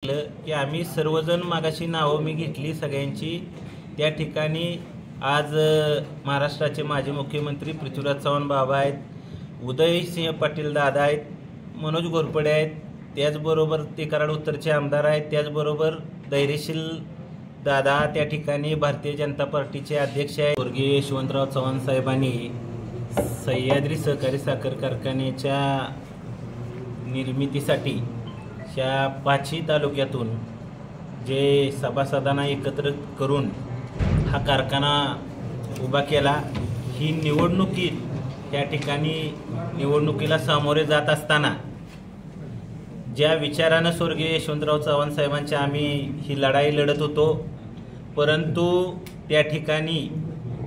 की आम्ही सर्वजण मागाशी नावं मी घेतली सगळ्यांची। त्या ठिकाणी आज महाराष्ट्राचे माजी मुख्यमंत्री पृथ्वीराज चव्हाण बाबा आहेत, उदयसिंह पाटील दादा आहेत, मनोज घोरपडे आहेत, त्याचबरोबर ते कराड उत्तरचे आमदार आहेत, त्याचबरोबर धैर्यशील दादा त्या ठिकाणी भारतीय जनता पार्टीचे अध्यक्ष आहेत। स्वर्गीय यशवंतराव चव्हाण साहेबांनी सह्याद्री सहकारी साखर कारखान्याच्या निर्मितीसाठी ह्या पाची तालुक्यातून जे सभासदांना एकत्र करून हा कारखाना उभा केला। ही निवडणुकीत त्या ठिकाणी निवडणुकीला सामोरे जात असताना ज्या विचारानं स्वर्गीय यशवंतराव चव्हाण साहेबांच्या आम्ही ही लढाई लढत होतो, परंतु त्या ठिकाणी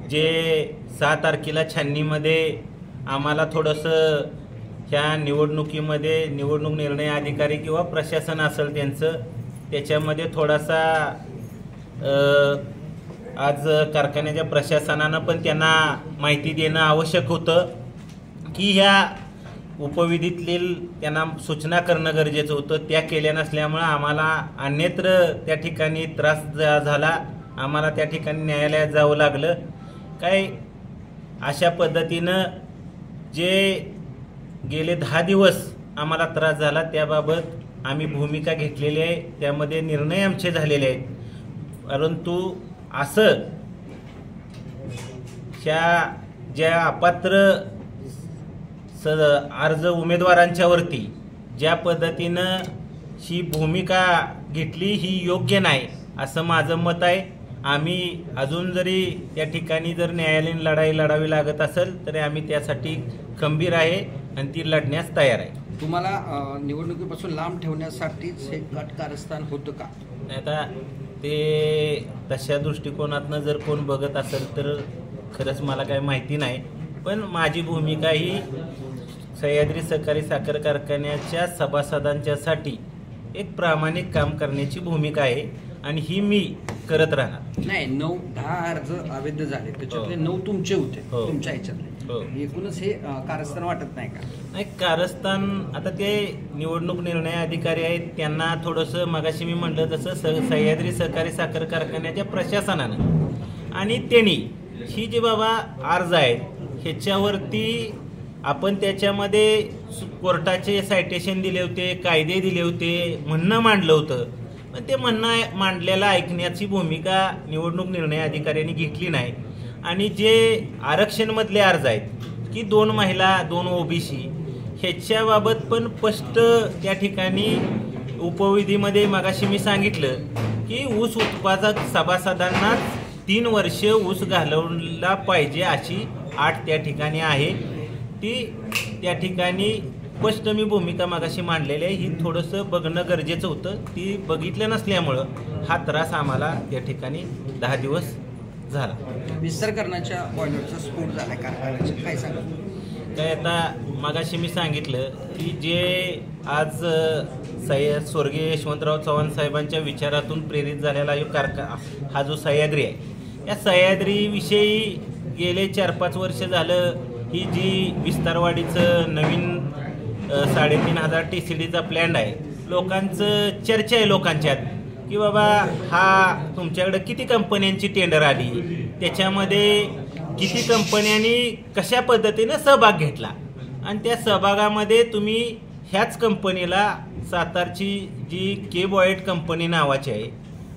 जे 6 तारखेला छाननीमध्ये आम्हाला थोडंसं ह्या निवडणुकीमध्ये निवडणूक निर्णय अधिकारी किंवा प्रशासन असेल त्याच्यामध्ये थोडासा आज कारखान्याच्या प्रशासनानं पण त्यांना माहिती देणं आवश्यक होतं की ह्या उपविधीतील त्यांना सूचना करणं गरजेचं होतं। त्या केल्या नसल्यामुळं आम्हाला अन्यत्र त्या ठिकाणी त्रास झाला, आम्हाला त्या ठिकाणी न्यायालयात जावं लागलं। काय अशा पद्धतीनं जे गेले 10 दिवस आम्हाला त्रास झाला त्याबाबत आम्ही भूमिका घेतलेली आहे, त्यामध्ये निर्णय आमचे झालेले आहेत। परंतु असं ह्या ज्या अपात्र अर्ज उमेदवारांच्यावरती ज्या पद्धतीनं ही भूमिका घेतली ही योग्य नाही असं माझं मत आहे। आम्ही अजून जरी त्या ठिकाणी जर न्यायालयीन लढाई लढावी लागत असेल तरी आम्ही त्यासाठी खंबीर आहे आणि ती लढण्यास तयार आहे। तुम्हाला निवडणुकीपासून लांब ठेवण्यासाठीच हे कारस्थान होतं का? आता ते तशा दृष्टिकोनातनं जर कोण बघत असेल तर खरंच मला काही माहिती नाही, पण माझी भूमिका ही सह्याद्री सहकारी साखर कारखान्याच्या सभासदांच्यासाठी एक प्रामाणिक काम करण्याची भूमिका आहे आणि ही मी करत राहणार। नाही, 9-10 अर्ज अवैध झाले, त्याच्यातले 9 तुमचे होते, तुमच्या ह्याच्यातले एकूणच हे कारस्थान वाटत नाही का? नाही, कारस्थान आता ते निवडणूक निर्णय अधिकारी आहेत, त्यांना थोडंसं मगाशी मी म्हटलं तसं सह्याद्री सहकारी साखर कारखान्याच्या प्रशासनानं आणि त्यांनी ही जे बाबा अर्ज आहेत ह्याच्यावरती आपण त्याच्यामध्ये कोर्टाचे सायटेशन दिले होते, कायदे दिले होते, म्हणणं मांडलं होतं, पण ते म्हणणं मांडलेलं ऐकण्याची भूमिका निवडणूक निर्णय अधिकाऱ्यांनी घेतली नाही। आणि जे आरक्षणमधले अर्ज आहेत की 2 महिला 2 ओबीसी ह्याच्याबाबत पण स्पष्ट त्या ठिकाणी उपविधीमध्ये मगाशी मी सांगितलं की ऊस उत्पादक सभासदांना 3 वर्ष ऊस घालवला पाहिजे अशी अट त्या ठिकाणी आहे। ती त्या ठिकाणी स्पष्ट मी भूमिका मागाशी मांडलेली आहे, ही थोडंसं बघणं गरजेचं होतं, ती बघितलं नसल्यामुळं हा त्रास आम्हाला त्या ठिकाणी 10 दिवस झाला। विसर्जनाच्या बॉयलरचा स्फोट झाला कारखान्याचा, काय सांगा? काय आता मागाशी मी सांगितलं की जे आज स्वर्गीय यशवंतराव चव्हाण साहेबांच्या विचारातून प्रेरित झालेला हा जो सह्याद्री आहे, या सह्याद्रीविषयी गेले 4-5 वर्ष झालं ही जी विस्तारवाढीचं नवीन 3500 TCDचा प्लॅन आहे, लोकांचं चर्चा आहे लोकांच्यात की बाबा हा तुमच्याकडे किती कंपन्यांची टेंडर आली, त्याच्यामध्ये किती कंपन्यांनी कशा पद्धतीनं सहभाग घेतला आणि त्या सहभागामध्ये तुम्ही ह्याच कंपनीला सातारची जी केबॉइट कंपनी नावाची आहे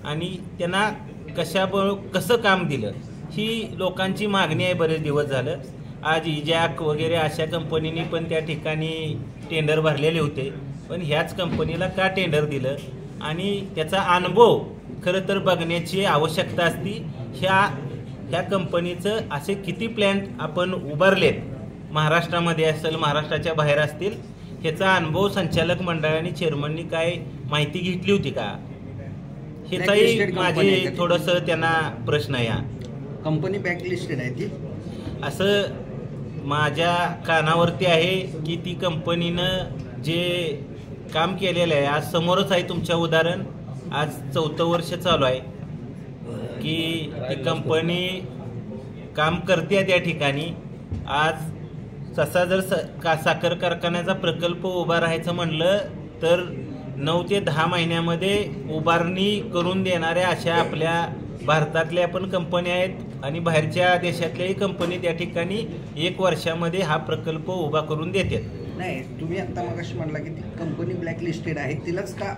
आणि त्यांना कसं काम दिलं ही लोकांची मागणी आहे। बरेच दिवस झालं आज इजॅक वगैरे अशा कंपनीने पण त्या ठिकाणी टेंडर भरलेले होते, पण ह्याच कंपनीला का टेंडर दिलं आणि त्याचा अनुभव खरं तर बघण्याची आवश्यकता असती। ह्या कंपनीचं असे किती प्लॅन्ट आपण उभारलेत, महाराष्ट्रामध्ये असेल महाराष्ट्राच्या बाहेर असतील, ह्याचा अनुभव संचालक मंडळाने चेअरमननी काय माहिती घेतली होती का, ह्याचाही माझे थोडंसं त्यांना प्रश्न आहे। कंपनी बॅकलिस्टेड आहे ती असं माझ्या कानावरती आहे की ती कंपनीनं जे काम केलेलं आहे आज समोरच आहे तुमच्या उदाहरण, आज 4थं वर्ष चालू आहे की ती कंपनी काम करते त्या ठिकाणी। आज तसा जर साखर कारखान्याचा प्रकल्प उभा राहायचं म्हणलं तर 9 ते 10 महिन्यामध्ये उभारणी करून देणाऱ्या अशा आपल्या भारतातल्या पण कंपन्या आहेत आणि बाहेरच्या देशातल्याही कंपनी त्या ठिकाणी 1 वर्षामध्ये हा प्रकल्प उभा करून देतात. नाही, तुम्ही आता मगाशी म्हणला की ती कंपनी ब्लॅकलिस्टेड आहे, तिलाच का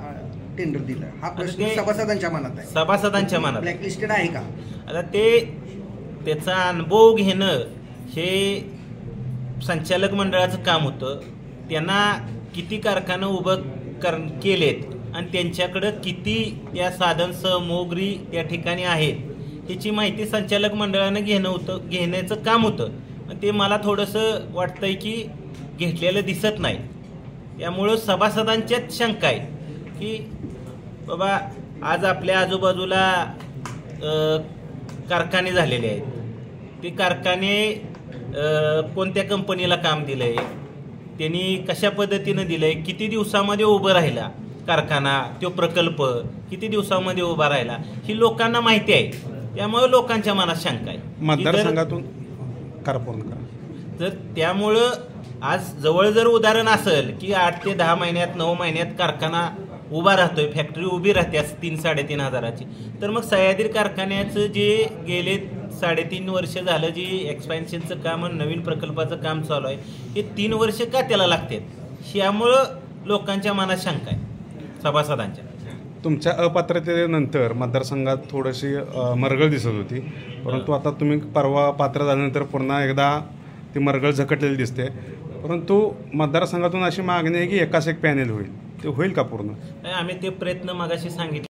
टेंडर दिलं? हा प्रश्न सभासदांच्या मनात आहे. सभासदांच्या मनात ब्लॅकलिस्टेड आहे का? आता त्याचा अनुभव घेणं हे संचालक मंडळाचं काम होतं. त्यांना किती कारखाने उभं केलेत आणि त्यांच्याकडं किती त्या साधन सामुग्री त्या ठिकाणी आहेत याची माहिती संचालक मंडळानं घेण्याचं काम होतं. ते मला थोडंसं वाटतंय की घेतलेलं दिसत नाही. त्यामुळं सभासदांच्याच शंका आहे की बाबा आज आपल्या आजूबाजूला कारखाने झालेले आहेत. ते कारखाने कोणत्या कंपनीला काम दिलं आहे, त्यांनी कशा पद्धतीनं दिलं आहे, किती दिवसामध्ये उभं राहिला कारखाना, तो प्रकल्प किती दिवसामध्ये उभा राहिला, ही लोकांना माहिती आहे. त्यामुळे लोकांच्या मनात शंका आहे. मतदारसंघातून तर त्यामुळं आज जवळ जर उदाहरण असेल की 8 ते 10 महिन्यात 9 महिन्यात कारखाना उभा राहतोय, फॅक्टरी उभी राहते 3-3.5 हजाराची, तर मग सह्याद्री कारखान्याचं जे गेले 3.5 वर्ष झालं जे एक्सपॅन्शनचं काम आणि नवीन प्रकल्पाचं काम चालू आहे, हे 3 वर्ष का त्याला लागतात, यामुळं लोकांच्या मनात शंका आहे सभासदांच्या. तुमच्या अपात्रतेनंतर मतदारसंघात थोडीशी मरगळ दिसत होती, परंतु आता तुम्ही परवा पात्र झाल्यानंतर पुन्हा एकदा ती मरगळ झकटलेली दिसते. परंतु मतदारसंघातून अशी मागणी आहे की एकास एक पॅनेल होईल, ते होईल का पूर्ण? आम्ही ते प्रयत्न मागाशी सांगितले.